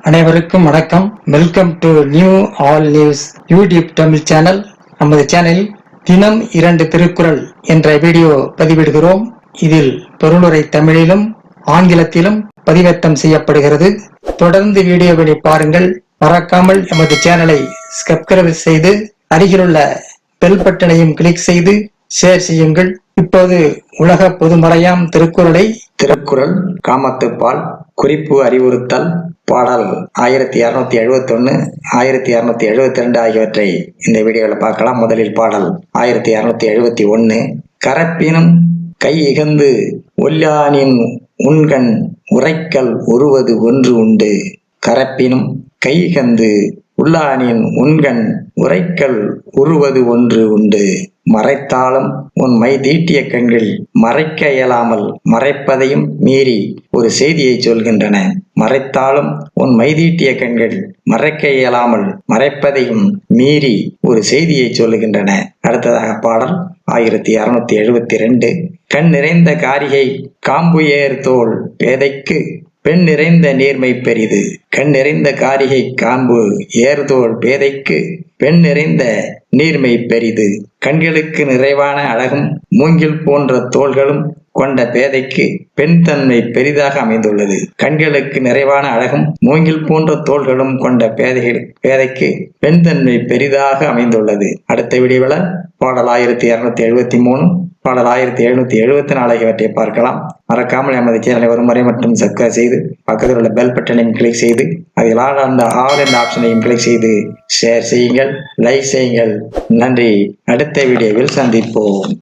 அனைவருக்கும் வணக்கம். Welcome to new all news YouTube Tamil channel. நமது சேனலில் தினம் 2 திருக்குறள் என்ற வீடியோ பதிவிடுகிறோம். இதில் பொருளுரை தமிழிலும் ஆங்கிலத்திலும் பதிவேற்றம் செய்யப்படுகிறது. தொடர்ந்து வீடியோவை பாருங்கள். மறக்காமல் எமது சேனலை சப்ஸ்கிரைப் செய்து அருகிலுள்ள பெல் பட்டனையும் கிளிக் செய்து ஷேர் செய்யுங்கள். இப்போது உலக பொதுமறையாம் திருக்குறள் காமத்துப்பால் குறிப்பு அறிவுறுத்தல் பாடல் 1271 1272 ஆகியவற்றை இந்த வீடியோவில் பார்க்கலாம். முதலில் பாடல் 1271. கரப்பினும் கை இகந்து ஒல்லானின் உண்கண் உரைக்கல் உருவது ஒன்று உண்டு. கரப்பினும் கை இகந்து உள்ளானின் உண்கண் உரைக்கல் உருவது ஒன்று உண்டு. மறைத்தாலும் உன் மை தீட்டிய கண்கள் மறைக்க இயலாமல் மறைப்பதையும் மீறி ஒரு செய்தியை சொல்கின்றன. மறைத்தாலும் உன் மை தீட்டிய கண்கள் மறைக்க இயலாமல் மறைப்பதையும் மீறி ஒரு செய்தியை சொல்லுகின்றன. அடுத்ததாக பாடல் 1272. கண் நிறைந்த காரிகை காம்புயேர் தோள் பேதைக்கு பெண் நிறைந்த நீர்மை பெரிது. கண் நிறைந்த காரிகை காம்பு ஏர்தோள் பேதைக்கு பெண் நிறைந்த நீர்மை பெரிது. கண்களுக்கு நிறைவான அழகும் மூங்கில் போன்ற தோள்களும் கொண்ட பேதைக்கு பெண் தன்மை பெரிதாக அமைந்துள்ளது. கண்களுக்கு நிறைவான அழகும் மூங்கில் போன்ற தோள்களும் கொண்ட பேதைக்கு பெண் தன்மை பெரிதாக அமைந்துள்ளது. அடுத்த வீடியோவில் பாடல் 1273 பாடல் 1774 ஆகியவற்றை பார்க்கலாம். மறக்காமல் எமது சேனலை ஒரு முறை மட்டும் சப்ஸ்கிரைப் செய்து பக்கத்தில் உள்ள பெல் பட்டனையும் கிளிக் செய்து அதில் ஆல் என்ற ஆப்ஷனையும் கிளிக் செய்து ஷேர் செய்யுங்கள், லைக் செய்யுங்கள். நன்றி. அடுத்த வீடியோவில் சந்திப்போம்.